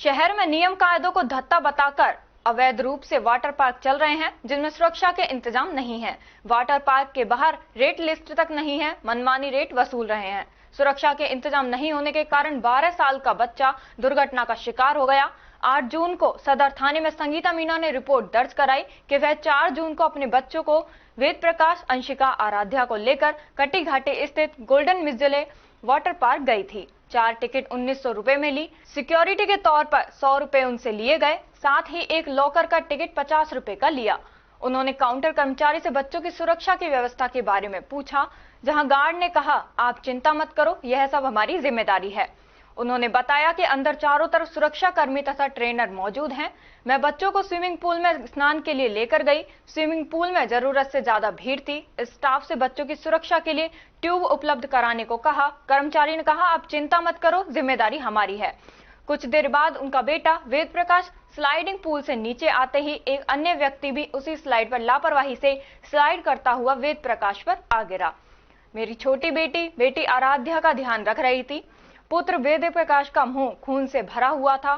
शहर में नियम कायदों को धत्ता बताकर अवैध रूप से वाटर पार्क चल रहे हैं, जिनमें सुरक्षा के इंतजाम नहीं है। वाटर पार्क के बाहर रेट लिस्ट तक नहीं है, मनमानी रेट वसूल रहे हैं। सुरक्षा के इंतजाम नहीं होने के कारण 12 साल का बच्चा दुर्घटना का शिकार हो गया। 8 जून को सदर थाने में संगीता मीना ने रिपोर्ट दर्ज कराई कि वह 4 जून को अपने बच्चों को वेद प्रकाश, अंशिका, आराध्या को लेकर कटी घाटी स्थित गोल्डन मिजले वाटर पार्क गई थी। 4 टिकट 1900 रुपए में ली। सिक्योरिटी के तौर पर 100 रुपए उनसे लिए गए, साथ ही एक लॉकर का टिकट 50 रुपए का लिया। उन्होंने काउंटर कर्मचारी से बच्चों की सुरक्षा की व्यवस्था के बारे में पूछा, जहां गार्ड ने कहा, आप चिंता मत करो, यह सब हमारी जिम्मेदारी है। उन्होंने बताया कि अंदर चारों तरफ सुरक्षा कर्मी तथा ट्रेनर मौजूद हैं। मैं बच्चों को स्विमिंग पूल में स्नान के लिए लेकर गई। स्विमिंग पूल में जरूरत से ज्यादा भीड़ थी। स्टाफ से बच्चों की सुरक्षा के लिए ट्यूब उपलब्ध कराने को कहा। कर्मचारी ने कहा, आप चिंता मत करो, जिम्मेदारी हमारी है। कुछ देर बाद उनका बेटा वेद प्रकाश स्लाइडिंग पूल से नीचे आते ही एक अन्य व्यक्ति भी उसी स्लाइड पर लापरवाही से स्लाइड करता हुआ वेद प्रकाश पर आ गिरा। मेरी छोटी बेटी आराध्या का ध्यान रख रही थी। पुत्र वेद प्रकाश का मुंह खून से भरा हुआ था।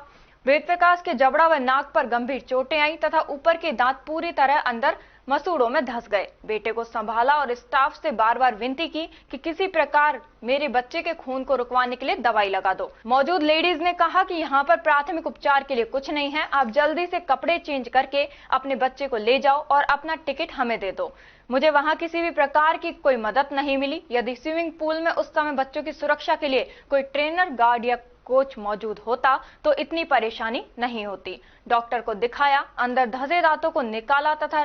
वेद प्रकाश के जबड़ा व नाक पर गंभीर चोटें आई तथा ऊपर के दांत पूरी तरह अंदर मसूड़ों में धंस गए। बेटे को संभाला और स्टाफ से बार बार विनती की कि किसी प्रकार मेरे बच्चे के खून को रुकवाने के लिए दवाई लगा दो। मौजूद लेडीज ने कहा कि यहाँ पर प्राथमिक उपचार के लिए कुछ नहीं है, आप जल्दी से कपड़े चेंज करके अपने बच्चे को ले जाओ और अपना टिकट हमें दे दो। मुझे वहाँ किसी भी प्रकार की कोई मदद नहीं मिली। यदि स्विमिंग पूल में उस समय बच्चों की सुरक्षा के लिए कोई ट्रेनर, गार्ड या कोच मौजूद होता तो इतनी परेशानी नहीं होती। डॉक्टर को दिखाया, अंदर धंसे दांतों को निकाला तथा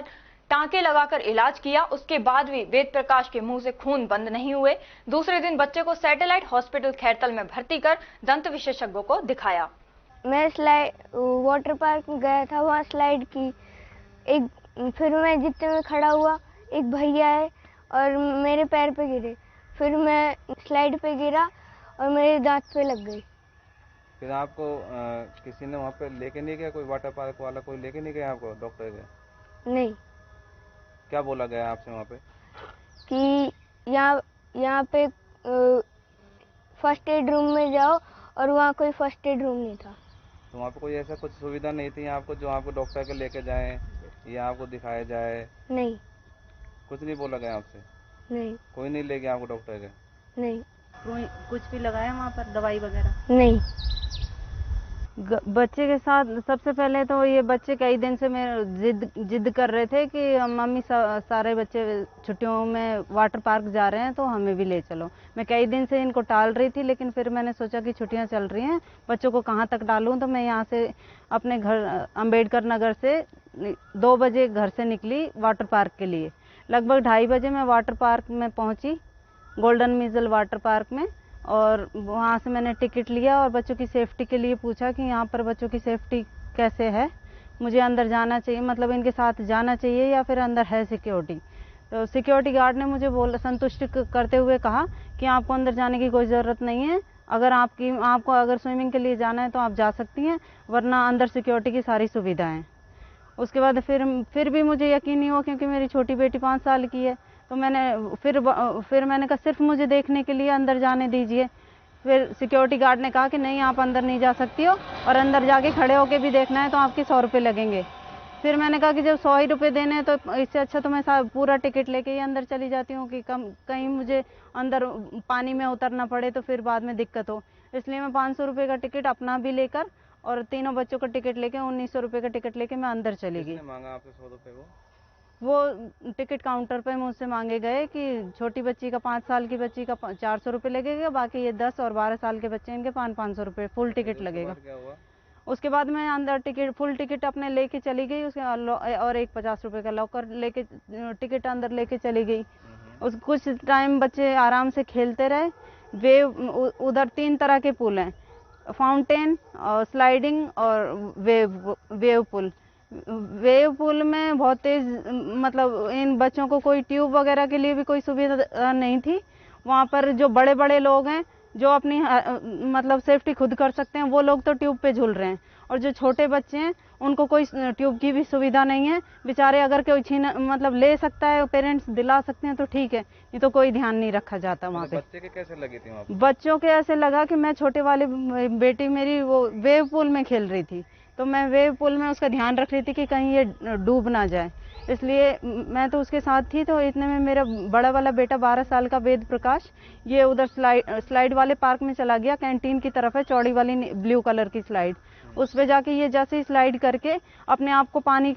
टांके लगाकर इलाज किया। उसके बाद भी वेद प्रकाश के मुंह से खून बंद नहीं हुए। दूसरे दिन बच्चे को सैटेलाइट हॉस्पिटल खैरतल में भर्ती कर दंत विशेषज्ञों को दिखाया। मैं वाटर पार्क में गया था, वहाँ स्लाइड की। फिर मैं जितने में खड़ा हुआ, एक भैया है और मेरे पैर पे गिरे। फिर मैं स्लाइड पे गिरा और मेरे दांत पे लग गई। फिर आपको किसी ने वहाँ पे लेके नहीं गया? कोई वाटर पार्क वाला कोई लेके नहीं गया आपको डॉक्टर के? नहीं। क्या बोला गया आपसे वहाँ पे? कि यहाँ पे फर्स्ट एड रूम में जाओ, और वहाँ कोई फर्स्ट एड रूम नहीं था। तो वहाँ पे कोई ऐसा कुछ सुविधा नहीं थी आपको जो आपको डॉक्टर के लेके जाए या आपको दिखाया जाए? नहीं। कुछ नहीं बोला गया आपसे? नहीं। कोई नहीं ले गया आपको डॉक्टर के? नहीं। कोई कुछ भी लगाया वहाँ पर, दवाई वगैरह? नहीं। बच्चे के साथ सबसे पहले तो ये बच्चे कई दिन से मेरे जिद कर रहे थे कि मम्मी सारे बच्चे छुट्टियों में वाटर पार्क जा रहे हैं तो हमें भी ले चलो। मैं कई दिन से इनको टाल रही थी, लेकिन फिर मैंने सोचा कि छुट्टियां चल रही हैं, बच्चों को कहाँ तक डालूं। तो मैं यहाँ से अपने घर अम्बेडकर नगर से 2 बजे घर से निकली वाटर पार्क के लिए। लगभग 2:30 बजे मैं वाटर पार्क में पहुँची, गोल्डन मिजल वाटर पार्क में। और वहाँ से मैंने टिकट लिया और बच्चों की सेफ्टी के लिए पूछा कि यहाँ पर बच्चों की सेफ्टी कैसे है, मुझे अंदर जाना चाहिए, मतलब इनके साथ जाना चाहिए या फिर अंदर है सिक्योरिटी। तो सिक्योरिटी गार्ड ने मुझे संतुष्ट करते हुए कहा कि आपको अंदर जाने की कोई ज़रूरत नहीं है, अगर आपको अगर स्विमिंग के लिए जाना है तो आप जा सकती हैं, वरना अंदर सिक्योरिटी की सारी सुविधाएँ हैं। उसके बाद फिर भी मुझे यकीन नहीं हुआ, क्योंकि मेरी छोटी बेटी 5 साल की है। तो फिर मैंने कहा सिर्फ मुझे देखने के लिए अंदर जाने दीजिए। फिर सिक्योरिटी गार्ड ने कहा कि नहीं, आप अंदर नहीं जा सकती हो, और अंदर जाके खड़े होके भी देखना है तो आपके 100 रुपये लगेंगे। फिर मैंने कहा कि जब 100 ही रुपये देने हैं तो इससे अच्छा तो मैं पूरा टिकट लेके ही अंदर चली जाती हूँ, कि कहीं मुझे अंदर पानी में उतरना पड़े तो फिर बाद में दिक्कत हो। इसलिए मैं 500 रुपये का टिकट अपना भी लेकर और तीनों बच्चों का टिकट लेके 1900 रुपये का टिकट लेके मैं अंदर चली गई। किसने मांगा आपसे 100 रुपये? वो टिकट काउंटर पे मुझसे मांगे गए कि छोटी बच्ची का 5 साल की बच्ची का 400 रुपये लगेगा, बाकी ये 10 और 12 साल के बच्चे इनके 500 रुपये फुल टिकट लगेगा। क्या हुआ? उसके उसके बाद मैं अंदर फुल टिकट अपने लेके चली गई, उसके और एक 50 रुपये का लॉकर लेके टिकट अंदर लेके चली गई। उस कुछ टाइम बच्चे आराम से खेलते रहे। उधर 3 तरह के पुल हैं, फाउंटेन और स्लाइडिंग और वेव पुल। वेव पुल में बहुत तेज, मतलब इन बच्चों को कोई ट्यूब वगैरह के लिए भी कोई सुविधा नहीं थी। वहाँ पर जो बड़े बड़े लोग हैं जो अपनी मतलब सेफ्टी खुद कर सकते हैं वो लोग तो ट्यूब पे झूल रहे हैं, और जो छोटे बच्चे हैं उनको कोई ट्यूब की भी सुविधा नहीं है। बेचारे अगर कोई मतलब ले सकता है, पेरेंट्स दिला सकते हैं तो ठीक है, नहीं तो कोई ध्यान नहीं रखा जाता वहाँ पे। बच्चे के कैसे लगी थी वहाँ पे? बच्चों के ऐसे लगा कि मैं छोटे वाले बेटी मेरी वो वेव पूल में खेल रही थी, तो मैं वेव पूल में उसका ध्यान रख रही थी कि कहीं ये डूब ना जाए, इसलिए मैं तो उसके साथ थी। तो इतने में मेरा बड़ा वाला बेटा 12 साल का वेद प्रकाश, ये उधर स्लाइड वाले पार्क में चला गया। कैंटीन की तरफ है चौड़ी वाली ब्लू कलर की स्लाइड, उस पे जाके ये जैसे ही स्लाइड करके अपने आप को पानी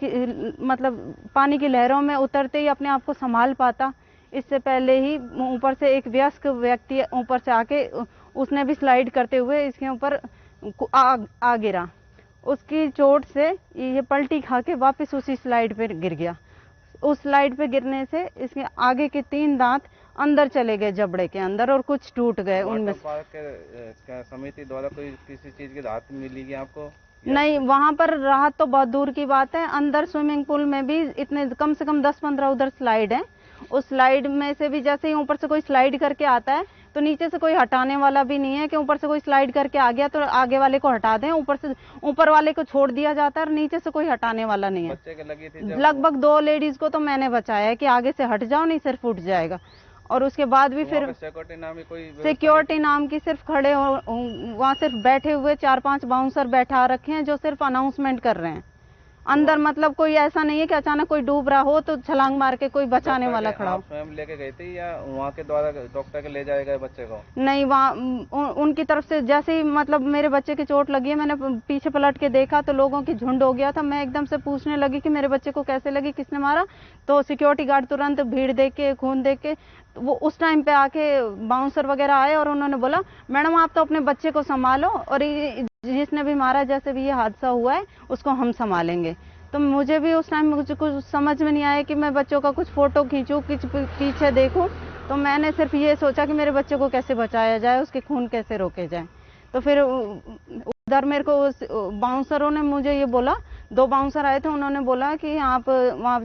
की लहरों में उतरते ही अपने आप को संभाल पाता। इससे पहले ही ऊपर से एक वयस्क व्यक्ति ऊपर से आके उसने भी स्लाइड करते हुए इसके ऊपर आ गिरा। उसकी चोट से ये पलटी खा के वापस उसी स्लाइड पे गिर गया। उस स्लाइड पे गिरने से इसके आगे के 3 दांत अंदर चले गए जबड़े के अंदर, और कुछ टूट गए उनमें। क्या समिति द्वारा कोई किसी चीज की राहत मिली आपको? नहीं, वहाँ पर राहत तो बहुत दूर की बात है। अंदर स्विमिंग पूल में भी इतने कम से कम 10-15 उधर स्लाइड है। उस स्लाइड में से भी जैसे ही ऊपर से कोई स्लाइड करके आता है तो नीचे से कोई हटाने वाला भी नहीं है कि ऊपर से कोई स्लाइड करके आ गया तो आगे वाले को हटा दें, ऊपर वाले को छोड़ दिया जाता है और नीचे से कोई हटाने वाला नहीं है। बच्चे के लगी थी लगभग 2 लेडीज को तो मैंने बचाया है कि आगे से हट जाओ, नहीं सिर फूट जाएगा। और उसके बाद भी फिर सिक्योरिटी नाम की सिर्फ खड़े हो वहाँ, सिर्फ बैठे हुए 4-5 बाउंसर बैठा रखे हैं जो सिर्फ अनाउंसमेंट कर रहे हैं। अंदर मतलब कोई ऐसा नहीं है कि अचानक कोई डूब रहा हो तो छलांग मार के कोई बचाने वाला खड़ा हो। स्वयं लेके गए थे या वहाँ के द्वारा डॉक्टर के ले जाए गए बच्चे को? नहीं, वहाँ उनकी तरफ से जैसे ही मतलब मेरे बच्चे की चोट लगी है, मैंने पीछे पलट के देखा तो लोगों की झुंड हो गया था। मैं एकदम से पूछने लगी कि मेरे बच्चे को कैसे लगी, किसने मारा, तो सिक्योरिटी गार्ड तुरंत भीड़ देख के, खून देख के वो उस टाइम पे आके बाउंसर वगैरह आए और उन्होंने बोला मैडम आप तो अपने बच्चे को संभालो, और जिसने भी मारा, जैसे भी ये हादसा हुआ है उसको हम संभालेंगे। तो मुझे भी उस टाइम मुझे कुछ समझ में नहीं आया कि मैं बच्चों का कुछ फोटो खींचूं, कुछ पीछे देखूं। तो मैंने सिर्फ ये सोचा कि मेरे बच्चे को कैसे बचाया जाए, उसके खून कैसे रोके जाए। तो फिर उधर मेरे को बाउंसरों ने मुझे ये बोला, 2 बाउंसर आए थे, उन्होंने बोला कि आप वहाँ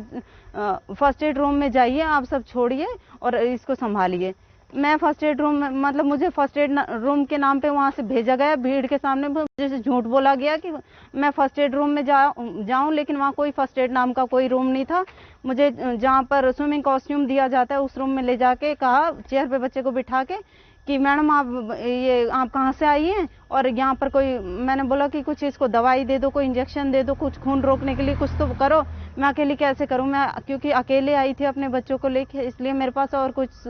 फर्स्ट एड रूम में जाइए, आप सब छोड़िए और इसको संभालिए। मैं फर्स्ट एड रूम में मतलब मुझे फर्स्ट एड रूम के नाम पे वहाँ से भेजा गया। भीड़ के सामने जैसे झूठ बोला गया कि मैं फर्स्ट एड रूम में जाऊँ, लेकिन वहाँ कोई फर्स्ट एड नाम का कोई रूम नहीं था। मुझे जहाँ पर स्विमिंग कॉस्ट्यूम दिया जाता है उस रूम में ले जाके कहा, चेयर पे बच्चे को बिठा के, कि मैडम आप कहाँ से आई हैं, और यहाँ पर कोई, मैंने बोला कि कुछ इसको दवाई दे दो, कोई इंजेक्शन दे दो, कुछ खून रोकने के लिए कुछ तो करो। मैं अकेली कैसे करूँ, मैं क्योंकि अकेले आई थी अपने बच्चों को लेके, इसलिए मेरे पास और कुछ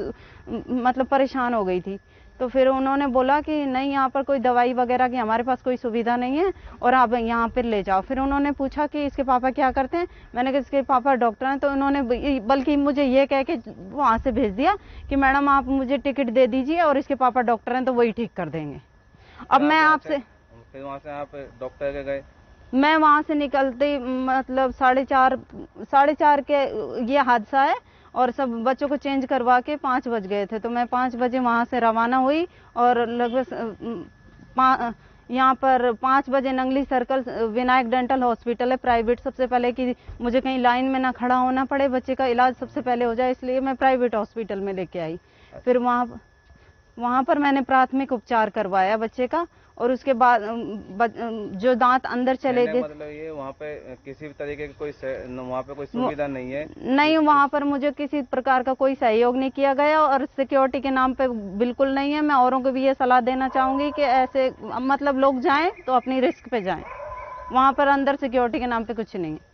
मतलब परेशान हो गई थी। तो फिर उन्होंने बोला कि नहीं, यहाँ पर कोई दवाई वगैरह की हमारे पास कोई सुविधा नहीं है और आप यहाँ पर ले जाओ। फिर उन्होंने पूछा कि इसके पापा क्या करते हैं, मैंने कहा इसके पापा डॉक्टर हैं। तो उन्होंने बल्कि मुझे ये कह के वहाँ से भेज दिया कि मैडम आप मुझे टिकट दे दीजिए और इसके पापा डॉक्टर हैं तो वही ठीक कर देंगे। अब मैं आपसे फिर वहाँ से आप डॉक्टर के गए? मैं वहाँ से निकलते मतलब 4:30 के ये हादसा है, और सब बच्चों को चेंज करवा के 5 बज गए थे। तो मैं 5 बजे वहाँ से रवाना हुई और लगभग यहाँ पर 5 बजे Nangli circle Vinayak dental hospital है प्राइवेट, सबसे पहले कि मुझे कहीं लाइन में ना खड़ा होना पड़े, बच्चे का इलाज सबसे पहले हो जाए, इसलिए मैं प्राइवेट हॉस्पिटल में लेके आई। फिर वहाँ पर मैंने प्राथमिक उपचार करवाया बच्चे का, और उसके बाद जो दांत अंदर चले गए, मतलब ये वहाँ पे किसी भी तरीके की वहाँ पे कोई सुविधा नहीं है? नहीं, वहाँ पर मुझे किसी प्रकार का कोई सहयोग नहीं किया गया और सिक्योरिटी के नाम पे बिल्कुल नहीं है। मैं औरों को भी ये सलाह देना चाहूँगी कि ऐसे मतलब लोग जाएं तो अपनी रिस्क पे जाएं, वहाँ पर अंदर सिक्योरिटी के नाम पे कुछ नहीं है।